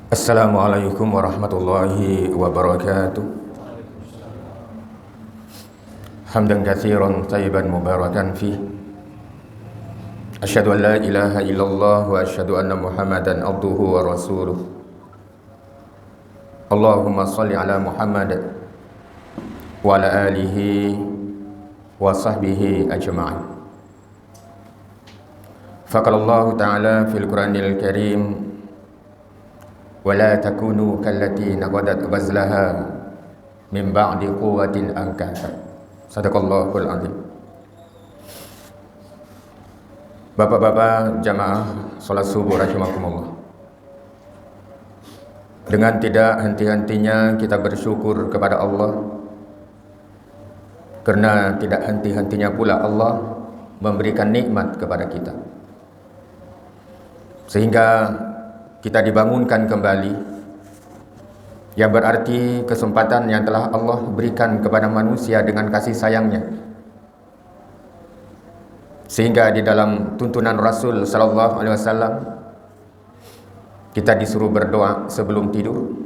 Assalamualaikum warahmatullahi wabarakatuh. Hamdan katsiran thayyiban mubarakan fih. Asyhadu an la ilaha illallah wa asyhadu anna Muhammadan abduhu wa rasuluh. Allahumma shalli ala Muhammad wa ala alihi wa sahbihi ajma'in. Faqala Allah ta'ala fil Qur'anil Karim, ولا تكونوا كالتي نقضت غزلها من بعد قوة أنكاثا. Sadaqallahul azim. Bapak-bapak jamaah salat subuh rahimakumullah. Dengan tidak henti-hentinya kita bersyukur kepada Allah, karena tidak henti-hentinya pula Allah memberikan nikmat kepada kita, sehingga kita dibangunkan kembali, yang berarti kesempatan yang telah Allah berikan kepada manusia dengan kasih sayangnya, sehingga di dalam tuntunan Rasul sallallahu alaihi wasallam kita disuruh berdoa sebelum tidur,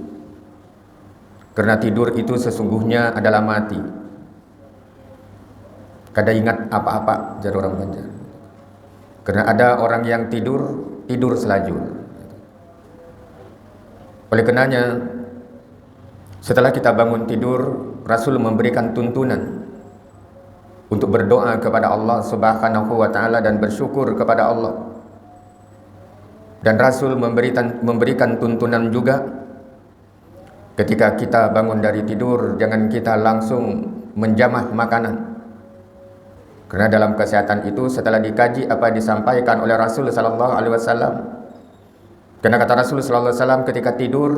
karena tidur itu sesungguhnya adalah mati. Kada ingat apa-apa, jar orang Banjar. Karena ada orang yang tidur selajur. Oleh karenanya, setelah kita bangun tidur, Rasul memberikan tuntunan untuk berdoa kepada Allah Subhanahu wa ta'ala dan bersyukur kepada Allah. Dan Rasul memberikan tuntunan juga, ketika kita bangun dari tidur, jangan kita langsung menjamah makanan. Karena dalam kesehatan itu, setelah dikaji apa disampaikan oleh Rasul sallallahu alaihi wasallam, karena kata Rasul sallallahu alaihi wasallam, ketika tidur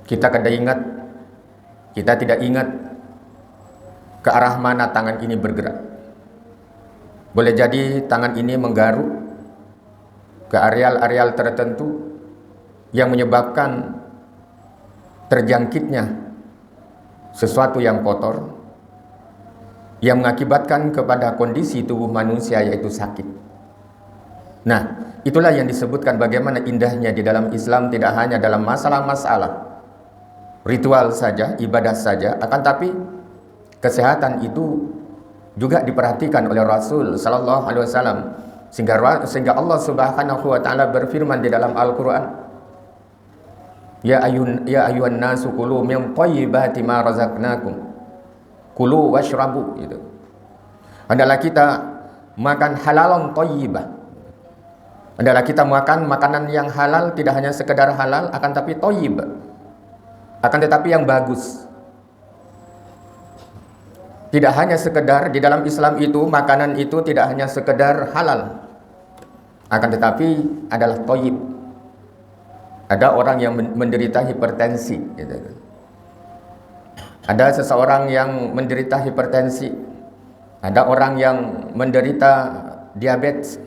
kita tidak ingat ke arah mana tangan ini bergerak. Boleh jadi tangan ini menggaruk ke areal-areal tertentu yang menyebabkan terjangkitnya sesuatu yang kotor, yang mengakibatkan kepada kondisi tubuh manusia, yaitu sakit. Nah, itulah yang disebutkan bagaimana indahnya di dalam Islam, tidak hanya dalam masalah-masalah ritual saja, ibadah saja, akan tapi kesehatan itu juga diperhatikan oleh Rasul sallallahu alaihi wasallam, sehingga Allah Subhanahu wa taala berfirman di dalam Al-Qur'an, ya ayyuhan nasu kulu min thayyibati ma razaqnakum kulu washrabu, gitu. Hendaklah kita makan halalan thayyibah. Adalah kita makan makanan yang halal, tidak hanya sekedar halal, akan tapi thayyib, akan tetapi yang bagus. Tidak hanya sekedar di dalam Islam itu, makanan itu tidak hanya sekedar halal, akan tetapi adalah thayyib. Ada orang yang menderita hipertensi, gitu. Ada seseorang yang menderita hipertensi, ada orang yang menderita diabetes,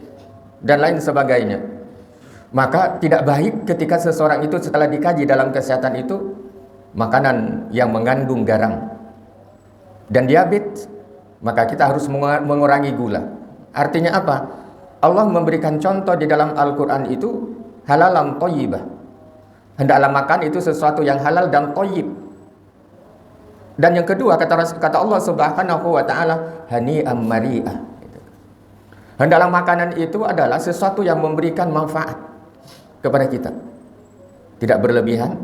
dan lain sebagainya. Maka tidak baik ketika seseorang itu setelah dikaji dalam kesehatan itu, makanan yang mengandung garam dan diabetes, maka kita harus mengurangi gula. Artinya apa? Allah memberikan contoh di dalam Al-Quran itu halalan thayyibah. Hendaklah makan itu sesuatu yang halal dan thayyib. Dan yang kedua, kata Allah Subhanahu wa ta'ala, hani'am mari'ah. Hendaklah makanan itu adalah sesuatu yang memberikan manfaat kepada kita, tidak berlebihan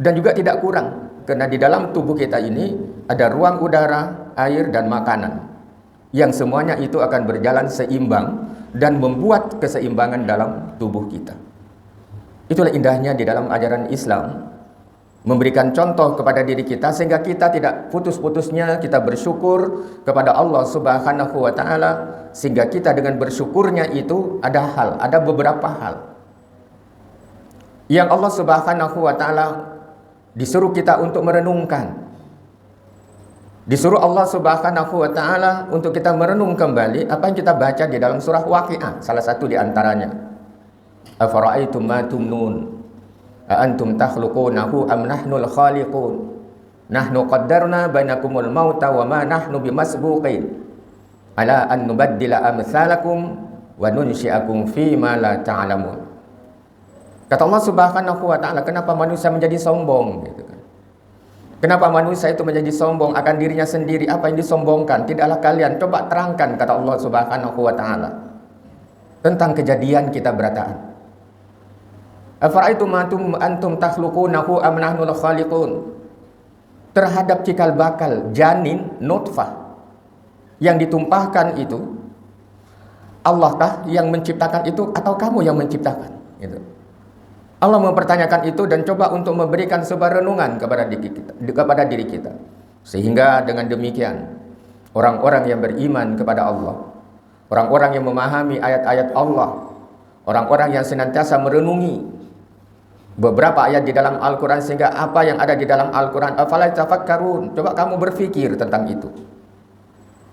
dan juga tidak kurang. Karena di dalam tubuh kita ini ada ruang udara, air, dan makanan, yang semuanya itu akan berjalan seimbang dan membuat keseimbangan dalam tubuh kita. Itulah indahnya di dalam ajaran Islam, memberikan contoh kepada diri kita, sehingga kita tidak putus-putusnya kita bersyukur kepada Allah Subhanahu wa ta'ala, sehingga kita dengan bersyukurnya itu ada beberapa hal yang Allah Subhanahu wa ta'ala disuruh kita untuk merenungkan. Disuruh Allah Subhanahu wa ta'ala untuk kita merenung kembali apa yang kita baca di dalam surah Waqiah, salah satu di antaranya. Afara'aitum ma tumnun antum takhluqunahu am nahnul khaliqun nahnu qaddarna bainakumul mauta wa ma nahnu bimasbuqin ala an nubaddila amsalakum wa nunsyi'akum fi ma la ta'lamun. Kata Allah Subhanahu wa taala, kenapa manusia menjadi sombong gitu kan? Kenapa manusia itu menjadi sombong akan dirinya sendiri? Apa yang disombongkan? Tidaklah kalian. Coba terangkan, kata Allah Subhanahu wa taala, tentang kejadian kita berataan. Afara'aitum antum takhluqunahu am nahnul khaliqun. Terhadap cikal bakal janin nutfah yang ditumpahkan itu, Allah kah yang menciptakan itu atau kamu yang menciptakan? Gitu. Allah mempertanyakan itu dan coba untuk memberikan sebuah renungan kepada diri kita. Sehingga dengan demikian orang-orang yang beriman kepada Allah, orang-orang yang memahami ayat-ayat Allah, orang-orang yang senantiasa merenungi beberapa ayat di dalam Al-Quran, sehingga apa yang ada di dalam Al-Quran, afala tafakkarun, coba kamu berpikir tentang itu.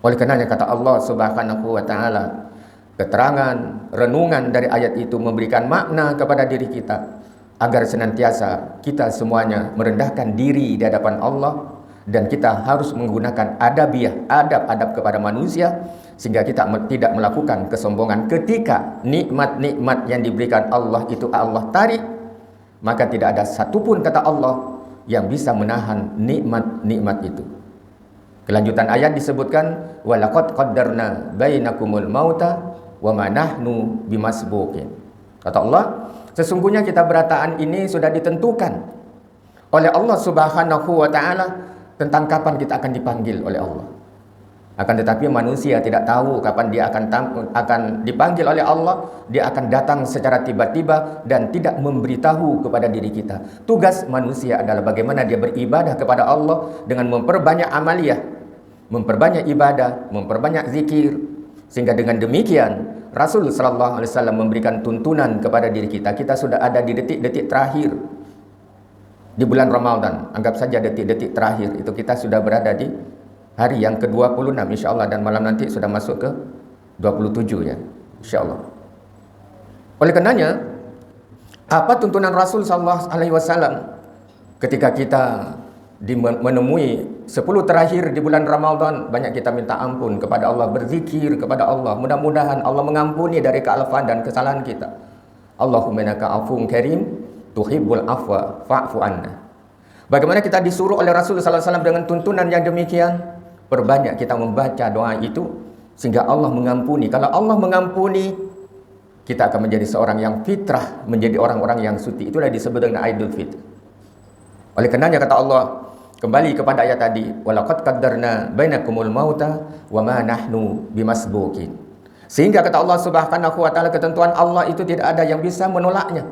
Oleh karenanya kata Allah Subhanahu wa taala, keterangan, renungan dari ayat itu memberikan makna kepada diri kita, agar senantiasa kita semuanya merendahkan diri di hadapan Allah, dan kita harus menggunakan adab-adab kepada manusia, sehingga kita tidak melakukan kesombongan ketika nikmat-nikmat yang diberikan Allah itu Allah tarik, maka tidak ada satupun, kata Allah, yang bisa menahan nikmat-nikmat itu. Kelanjutan ayat disebutkan, walaqad qaddarna bainakumul mauta wa ma nahnu bimasbuqin. Kata Allah, sesungguhnya kita berataan ini sudah ditentukan oleh Allah Subhanahu wa taala tentang kapan kita akan dipanggil oleh Allah. Akan tetapi manusia tidak tahu kapan dia akan dipanggil oleh Allah. Dia akan datang secara tiba-tiba dan tidak memberitahu kepada diri kita. Tugas manusia adalah bagaimana dia beribadah kepada Allah dengan memperbanyak amaliyah, memperbanyak ibadah, memperbanyak zikir. Sehingga dengan demikian Rasul sallallahu alaihi wasallam memberikan tuntunan kepada diri kita. Kita sudah ada di detik-detik terakhir di bulan Ramadan. Anggap saja detik-detik terakhir itu kita sudah berada di hari yang ke-26 insyaallah, dan malam nanti sudah masuk ke 27 ya insyaallah. Oleh karenanya, apa tuntunan Rasul sallallahu alaihi wasallam ketika kita menemui 10 terakhir di bulan Ramadan? Banyak kita minta ampun kepada Allah, berzikir kepada Allah. Mudah-mudahan Allah mengampuni dari kealfaan dan kesalahan kita. Allahumma innaka afuwwun karim tuhibbul afwa fa'fu anna. Bagaimana kita disuruh oleh Rasul sallallahu alaihi wasallam dengan tuntunan yang demikian? Perbanyak kita membaca doa itu sehingga Allah mengampuni. Kalau Allah mengampuni, kita akan menjadi seorang yang fitrah, menjadi orang-orang yang suci. Itulah disebut dengan Idul Fitr. Oleh karenanya kata Allah, kembali kepada ayat tadi, walaqad qaddarna bainakumul mauta wa ma nahnu bimasbuqin. Sehingga kata Allah Subhanahu wa taala, ketentuan Allah itu tidak ada yang bisa menolaknya.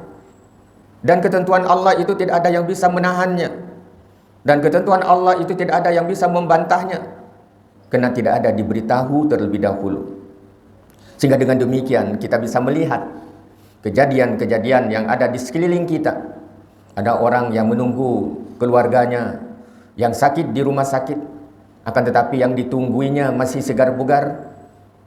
Dan ketentuan Allah itu tidak ada yang bisa menahannya. Dan ketentuan Allah itu tidak ada yang bisa membantahnya. Karena tidak ada diberitahu terlebih dahulu. Sehingga dengan demikian kita bisa melihat kejadian-kejadian yang ada di sekeliling kita. Ada orang yang menunggu keluarganya yang sakit di rumah sakit, akan tetapi yang ditungguinya masih segar bugar,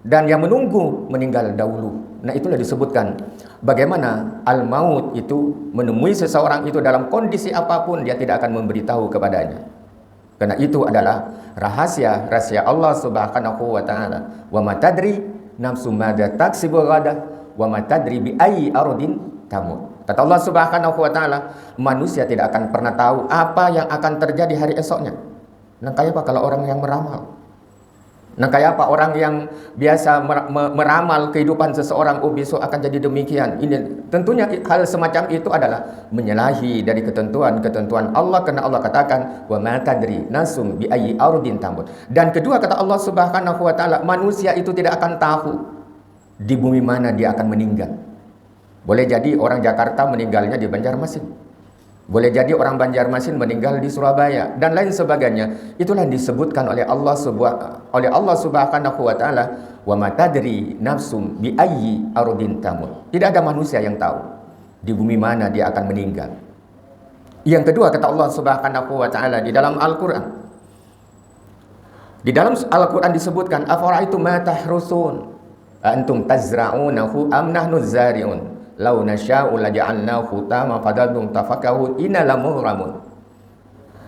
dan yang menunggu meninggal dahulu. Nah, itulah disebutkan bagaimana al-maut itu menemui seseorang itu dalam kondisi apapun, dia tidak akan memberitahu kepadanya. Karena itu adalah rahasia Allah Subhanahu wa taala. Wa ma tadri nafsum madza taksibu ghadan wa ma tadri bi ayyi ardin tamut. Kata Allah Subhanahu wa taala, manusia tidak akan pernah tahu apa yang akan terjadi hari esoknya. Nah, kayak apa kalau orang yang meramal? Nah, kayak apa orang yang biasa meramal kehidupan seseorang, oh besok akan jadi demikian. Ini tentunya hal semacam itu adalah menyalahi dari ketentuan Allah, karena Allah katakan wa ma tadri nasum bi ayyi ardin tamut. Dan kedua kata Allah Subhanahu wa taala, manusia itu tidak akan tahu di bumi mana dia akan meninggal. Boleh jadi orang Jakarta meninggalnya di Banjarmasin. Boleh jadi orang Banjarmasin meninggal di Surabaya dan lain sebagainya. Itulah yang disebutkan oleh Allah Subhanahu wa taala, wa ma tadri nafsum bi ayyi ardin tamut. Tidak ada manusia yang tahu di bumi mana dia akan meninggal. Yang kedua kata Allah Subhanahu wa taala di dalam Al-Qur'an. Di dalam Al-Qur'an disebutkan, afara'aitum ma tahrusun antum tazra'unahu am nahnu zari'un. Lau nasya'u laja'alnahu hutama fadadum tafakahu innalamuramun.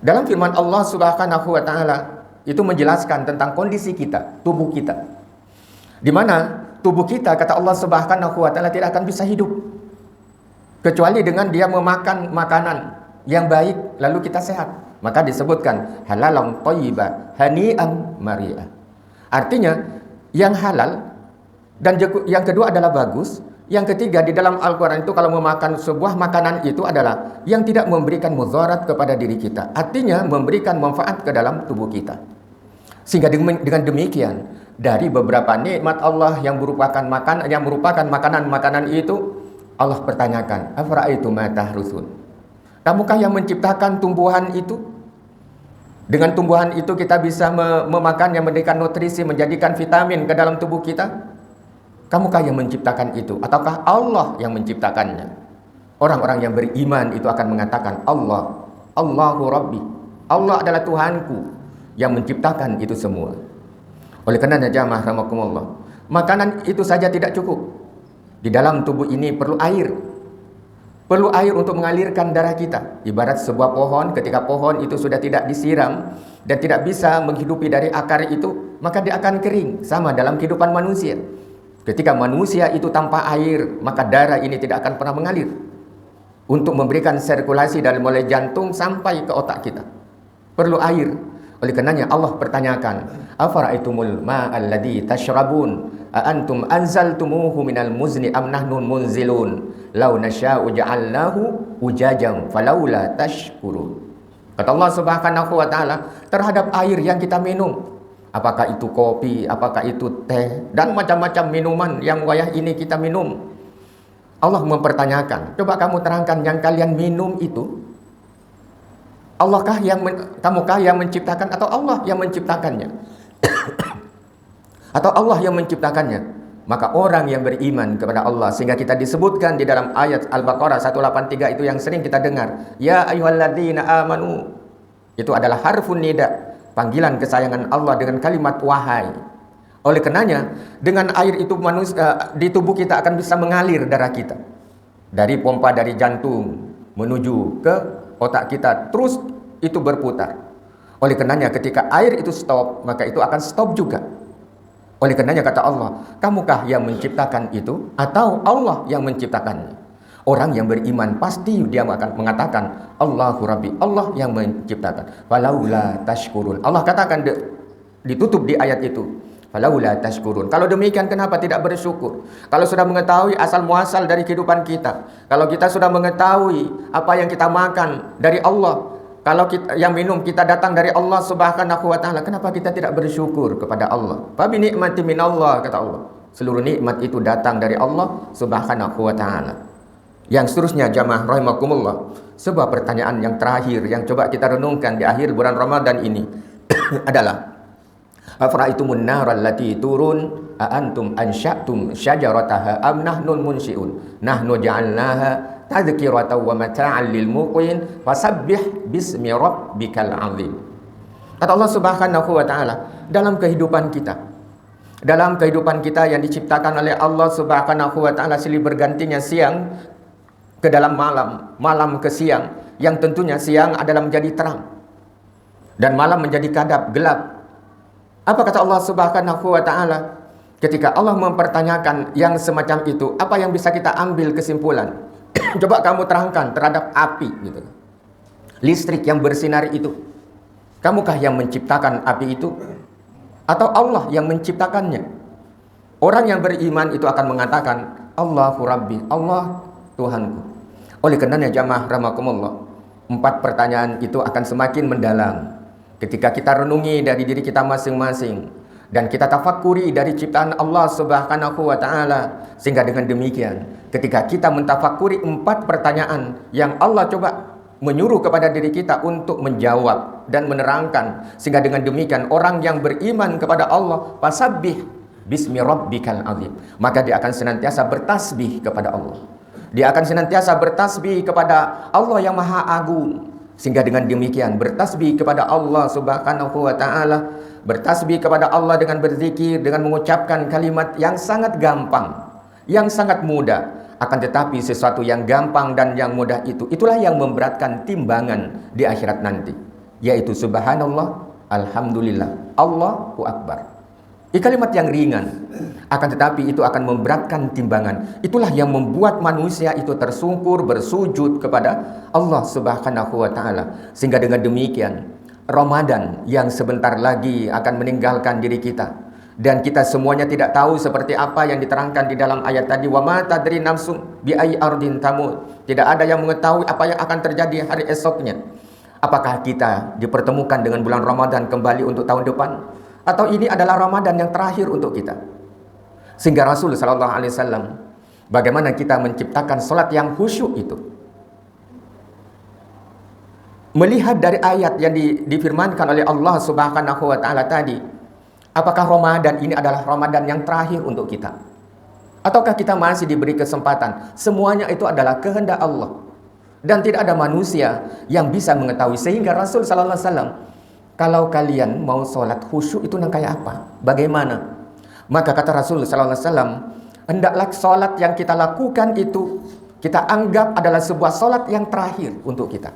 Dalam firman Allah Subhanahu wa taala itu menjelaskan tentang kondisi kita, tubuh kita. Di mana tubuh kita kata Allah Subhanahu wa taala tidak akan bisa hidup. kecuali dengan dia memakan makanan yang baik lalu kita sehat. Maka disebutkan halalan thayyiba hani'an mari'ah. Artinya yang halal, dan yang kedua adalah bagus. Yang ketiga, di dalam Al-Quran itu kalau memakan sebuah makanan itu adalah yang tidak memberikan mudarat kepada diri kita. Artinya memberikan manfaat ke dalam tubuh kita. Sehingga dengan demikian, dari beberapa nikmat Allah yang merupakan makanan-makanan itu, Allah pertanyakan, afara'aitum ma tahrusun? Kamukah yang menciptakan tumbuhan itu? Dengan tumbuhan itu kita bisa memakannya, memberikan nutrisi, menjadikan vitamin ke dalam tubuh kita. Kamukah yang menciptakan itu? Ataukah Allah yang menciptakannya? Orang-orang yang beriman itu akan mengatakan Allah, Allahu Rabbi, Allah adalah Tuhanku yang menciptakan itu semua. Oleh karena jamaah rahimakumullah, makanan itu saja tidak cukup. Di dalam tubuh ini perlu air. Perlu air untuk mengalirkan darah kita. Ibarat sebuah pohon, ketika pohon itu sudah tidak disiram dan tidak bisa menghidupi dari akar itu, maka dia akan kering. Sama dalam kehidupan manusia. Ketika manusia itu tanpa air, maka darah ini tidak akan pernah mengalir untuk memberikan sirkulasi dari mulai jantung sampai ke otak kita. Perlu air. Oleh karenanya Allah pertanyakan, afara'aitumul ma'al ladzi tashrabun a antum anzaltumuhu minal muzni am nahnul munzilun law nasya'u ja'alnahu ujajan falaula tashkurun. Kata Allah Subhanahu wa taala terhadap air yang kita minum, apakah itu kopi, apakah itu teh, dan macam-macam minuman yang wayah ini kita minum. Allah mempertanyakan, coba kamu terangkan yang kalian minum itu, kamukah yang menciptakan atau Allah yang menciptakannya? Atau Allah yang menciptakannya? Maka orang yang beriman kepada Allah, sehingga kita disebutkan di dalam ayat Al-Baqarah 183 itu yang sering kita dengar, ya ayyuhalladzina amanu, itu adalah harfun nida, panggilan kesayangan Allah dengan kalimat wahai. Oleh karenanya, dengan air itu di tubuh kita akan bisa mengalir darah kita. Dari pompa dari jantung menuju ke otak kita, terus itu berputar. Oleh karenanya ketika air itu stop, maka itu akan stop juga. Oleh karenanya kata Allah, kamukah yang menciptakan itu atau Allah yang menciptakannya? Orang yang beriman pasti dia akan mengatakan Allahu Rabbi, Allah yang menciptakan. Falaula tashkurun. Allah katakan ditutup di ayat itu. Falaula tashkurun. Kalau demikian kenapa tidak bersyukur? Kalau sudah mengetahui asal muasal dari kehidupan kita, kalau kita sudah mengetahui apa yang kita makan dari Allah, kalau kita yang minum kita datang dari Allah Subhanahu wa taala, kenapa kita tidak bersyukur kepada Allah? Fa bi ni'mati minallah, kata Allah. Seluruh nikmat itu datang dari Allah Subhanahu wa taala. Yang seterusnya jamaah rahimakumullah, sebuah pertanyaan yang terakhir yang coba kita renungkan di akhir bulan Ramadan ini adalah afara'aitumun naral lati turun a antum ansya'tum syajarataha am nahnul munsyi'un nahnu ja'alnaha tadhkiratan wa mata'an lil muqin fasabbih bismi rabbikal azim. Kata Allah Subhanahu wa taala, dalam kehidupan kita yang diciptakan oleh Allah Subhanahu wa taala silih bergantinya siang ke dalam malam, malam ke siang, yang tentunya siang adalah menjadi terang dan malam menjadi kadap, gelap. Apa kata Allah Subhanahu wa taala? Ketika Allah mempertanyakan yang semacam itu, apa yang bisa kita ambil kesimpulan? Coba kamu terangkan terhadap api gitu. Listrik yang bersinar itu. Kamukah yang menciptakan api itu atau Allah yang menciptakannya? Orang yang beriman itu akan mengatakan Allahu Rabbi, Allah Tuhanku. Oleh karenanya jamaah rahimakumullah, 4 pertanyaan itu akan semakin mendalam ketika kita renungi dari diri kita masing-masing dan kita tafakuri dari ciptaan Allah Subhanahu wa taala, sehingga dengan demikian ketika kita mentafakuri 4 pertanyaan yang Allah coba menyuruh kepada diri kita untuk menjawab dan menerangkan, sehingga dengan demikian orang yang beriman kepada Allah fasabbih bismi rabbikal azim, maka dia akan senantiasa bertasbih kepada Allah. Dia akan senantiasa bertasbih kepada Allah yang Maha Agung. Sehingga dengan demikian bertasbih kepada Allah Subhanahu wa taala, bertasbih kepada Allah dengan berzikir, dengan mengucapkan kalimat yang sangat gampang, yang sangat mudah. Akan tetapi sesuatu yang gampang dan yang mudah itu, itulah yang memberatkan timbangan di akhirat nanti, yaitu subhanallah, alhamdulillah, Allahu akbar. Kalimat yang ringan, akan tetapi itu akan memberatkan timbangan. Itulah yang membuat manusia itu tersungkur bersujud kepada Allah Subhanahu wa taala. Sehingga dengan demikian, Ramadan yang sebentar lagi akan meninggalkan diri kita, dan kita semuanya tidak tahu seperti apa yang diterangkan di dalam ayat tadi, wa ma tadri nafsum bi ayyi ardin tamut. Tidak ada yang mengetahui apa yang akan terjadi hari esoknya. Apakah kita dipertemukan dengan bulan Ramadan kembali untuk tahun depan, atau ini adalah Ramadan yang terakhir untuk kita? Sehingga Rasul sallallahu alaihi wasallam, bagaimana kita menciptakan salat yang khusyuk itu, melihat dari ayat yang difirmankan oleh Allah Subhanahu wa taala tadi, apakah Ramadan ini adalah Ramadan yang terakhir untuk kita? Ataukah kita masih diberi kesempatan? Semuanya itu adalah kehendak Allah, dan tidak ada manusia yang bisa mengetahui. Sehingga Rasul sallallahu alaihi wasallam, kalau kalian mau sholat khusyuk itu kayak apa? Bagaimana? Maka kata Rasul sallallahu alaihi wasallam, hendaklah sholat yang kita lakukan itu kita anggap adalah sebuah sholat yang terakhir untuk kita.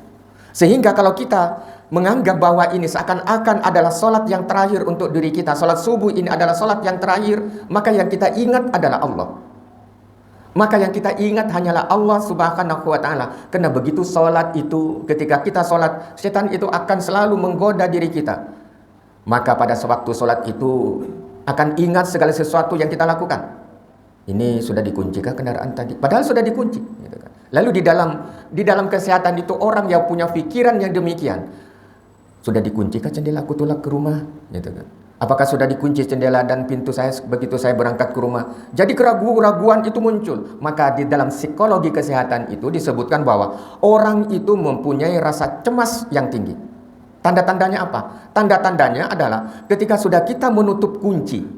Sehingga kalau kita menganggap bahwa ini seakan-akan adalah sholat yang terakhir untuk diri kita, sholat subuh ini adalah sholat yang terakhir, maka yang kita ingat adalah Allah. Maka yang kita ingat hanyalah Allah Subhanahu wa taala. Karena begitu sholat itu, ketika kita sholat, setan itu akan selalu menggoda diri kita. Maka pada sewaktu sholat itu akan ingat segala sesuatu yang kita lakukan. Ini sudah dikuncikah kendaraan tadi? Padahal sudah dikunci, gitu kan. Lalu di dalam kesehatan itu, orang yang punya pikiran yang demikian, sudah dikuncikah jendela aku tolak ke rumah, gitu kan. Apakah sudah dikunci jendela dan pintu saya begitu saya berangkat ke rumah? Jadi keraguan-keraguan itu muncul. Maka di dalam psikologi kesehatan itu disebutkan bahwa orang itu mempunyai rasa cemas yang tinggi. Tanda-tandanya apa? Tanda-tandanya adalah ketika sudah kita menutup kunci,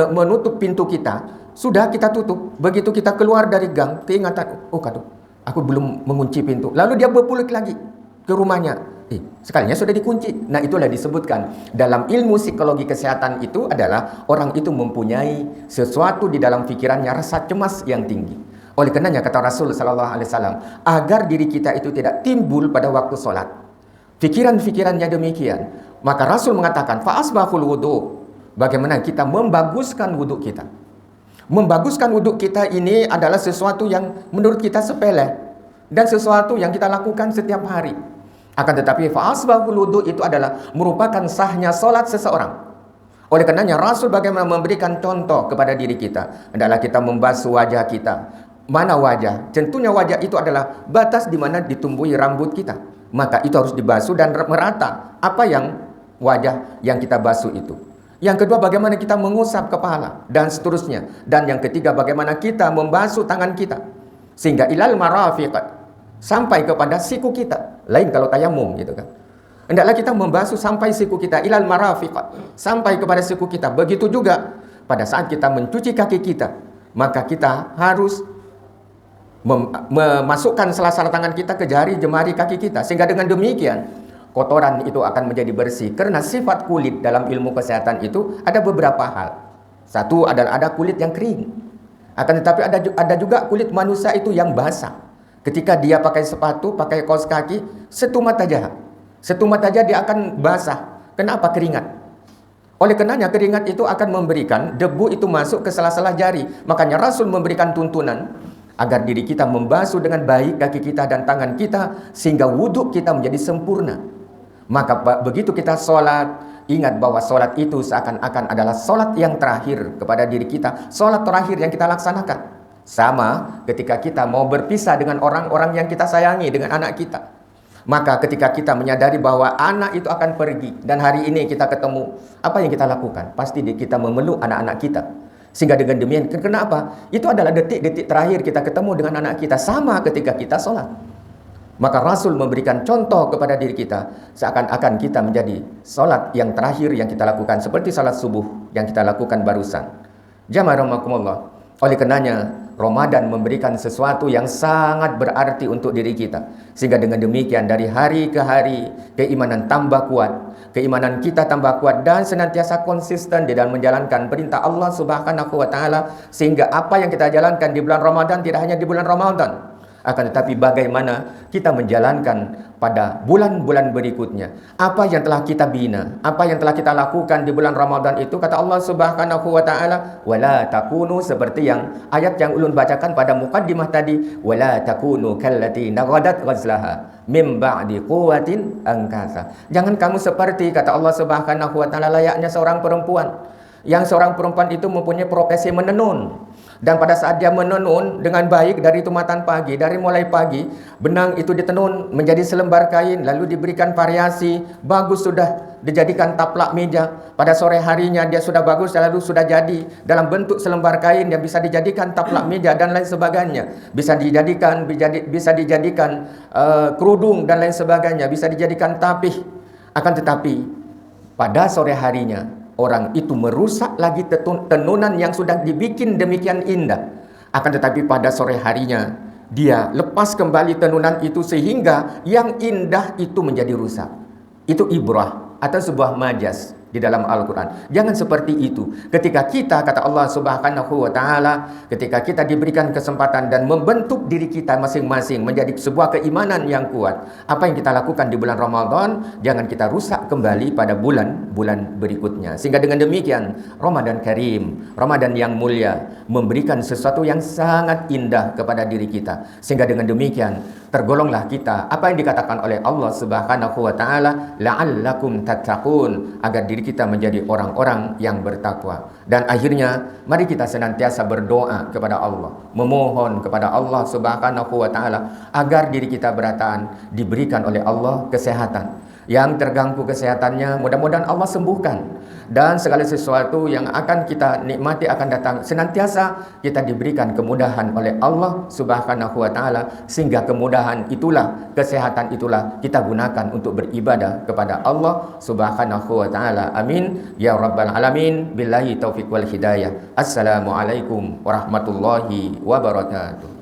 menutup pintu kita, sudah kita tutup. Begitu kita keluar dari gang, keingatan, oh kado, aku belum mengunci pintu. Lalu dia berpulik lagi ke rumahnya. Sekalinya sudah dikunci. Nah, itulah disebutkan dalam ilmu psikologi kesehatan itu adalah orang itu mempunyai sesuatu di dalam pikirannya, rasa cemas yang tinggi. Oleh karenanya kata Rasul sallallahu alaihi wasallam, agar diri kita itu tidak timbul pada waktu sholat pikiran-pikirannya demikian, maka Rasul mengatakan fa asbahul wudu. Bagaimana kita membaguskan wudhu kita? Membaguskan wudhu kita ini adalah sesuatu yang menurut kita sepele dan sesuatu yang kita lakukan setiap hari. Akan tetapi fa'asbahul wudu itu adalah merupakan sahnya solat seseorang. Oleh karenanya Rasul bagaimana memberikan contoh kepada diri kita, hendaklah kita membasuh wajah kita. Mana wajah? Tentunya wajah itu adalah batas di mana ditumbuhi rambut kita. Maka itu harus dibasuh dan merata. Apa yang wajah yang kita basuh itu? Yang kedua, bagaimana kita mengusap kepala dan seterusnya. Dan yang ketiga, bagaimana kita membasuh tangan kita sehingga ilal marafiq, sampai kepada siku kita. Lain kalau tayamum, gitu kan. Hendaklah kita membasuh sampai siku kita, ilal marafiq, sampai kepada siku kita. Begitu juga pada saat kita mencuci kaki kita, maka kita harus memasukkan sela-sela tangan kita ke jari jemari kaki kita, sehingga dengan demikian kotoran itu akan menjadi bersih. Karena sifat kulit dalam ilmu kesehatan itu ada beberapa hal. Satu adalah ada kulit yang kering. Akan tetapi ada juga kulit manusia itu yang basah. Ketika dia pakai sepatu, pakai kaos kaki, setumat aja dia akan basah. Kenapa? Keringat. Oleh karenanya keringat itu akan memberikan debu itu masuk ke sela-sela jari. Makanya Rasul memberikan tuntunan agar diri kita membasuh dengan baik kaki kita dan tangan kita sehingga wudhu kita menjadi sempurna. Maka begitu kita sholat, ingat bahwa sholat itu seakan-akan adalah sholat yang terakhir kepada diri kita, sholat terakhir yang kita laksanakan. Sama ketika kita mau berpisah dengan orang-orang yang kita sayangi, dengan anak kita. Maka ketika kita menyadari bahwa anak itu akan pergi dan hari ini kita ketemu, apa yang kita lakukan? Pasti kita memeluk anak-anak kita. Sehingga dengan demikian, kenapa? Itu adalah detik-detik terakhir kita ketemu dengan anak kita. Sama ketika kita sholat. Maka Rasul memberikan contoh kepada diri kita, seakan-akan kita menjadi sholat yang terakhir yang kita lakukan, seperti sholat subuh yang kita lakukan barusan. Jamaah rahimakumullah. Oleh karenanya Ramadan memberikan sesuatu yang sangat berarti untuk diri kita. Sehingga dengan demikian dari hari ke hari keimanan tambah kuat, keimanan kita tambah kuat dan senantiasa konsisten di dalam menjalankan perintah Allah Subhanahu wa taala, sehingga apa yang kita jalankan di bulan Ramadan tidak hanya di bulan Ramadan. Akan tetapi bagaimana kita menjalankan pada bulan-bulan berikutnya. Apa yang telah kita bina, apa yang telah kita lakukan di bulan Ramadan itu, kata Allah Subhanahu wa taala, wala takunu, seperti yang ayat yang ulun bacakan pada mukaddimah tadi, wala takunu kallati naghadat ghazlaha mim ba'di quwwatin ankasa. Jangan kamu seperti, kata Allah Subhanahu wa taala, layaknya seorang perempuan. Yang seorang perempuan itu mempunyai profesi menenun. Dan pada saat dia menenun dengan baik dari tumatan pagi, dari mulai pagi, benang itu ditenun menjadi selembar kain, lalu diberikan variasi, bagus sudah dijadikan taplak meja. Pada sore harinya dia sudah bagus, lalu sudah jadi dalam bentuk selembar kain yang bisa dijadikan taplak meja dan lain sebagainya. Bisa dijadikan kerudung dan lain sebagainya, bisa dijadikan tapih. Akan tetapi pada sore harinya orang itu merusak lagi tenunan yang sudah dibikin demikian indah. Akan tetapi pada sore harinya dia lepas kembali tenunan itu sehingga yang indah itu menjadi rusak. Itu ibrah atau sebuah majas di dalam Al-Quran. Jangan seperti itu. Ketika kita, kata Allah Subhanahu wa taala, ketika kita diberikan kesempatan dan membentuk diri kita masing-masing menjadi sebuah keimanan yang kuat, apa yang kita lakukan di bulan Ramadan jangan kita rusak kembali pada bulan-bulan berikutnya. Sehingga dengan demikian Ramadan Karim, Ramadan yang mulia, memberikan sesuatu yang sangat indah kepada diri kita. Sehingga dengan demikian tergolonglah kita apa yang dikatakan oleh Allah Subhanahu wa taala, la'allakum tattaqun, agar diri kita menjadi orang-orang yang bertakwa. Dan akhirnya mari kita senantiasa berdoa kepada Allah, memohon kepada Allah Subhanahu wa taala agar diri kita bertahan diberikan oleh Allah kesehatan. Yang terganggu kesehatannya mudah-mudahan Allah sembuhkan, dan segala sesuatu yang akan kita nikmati akan datang senantiasa kita diberikan kemudahan oleh Allah Subhanahu wa taala, sehingga kemudahan itulah, kesehatan itulah kita gunakan untuk beribadah kepada Allah Subhanahu wa taala. Amin ya rabbal alamin. Billahi taufiq wal hidayah. Assalamualaikum warahmatullahi wabarakatuh.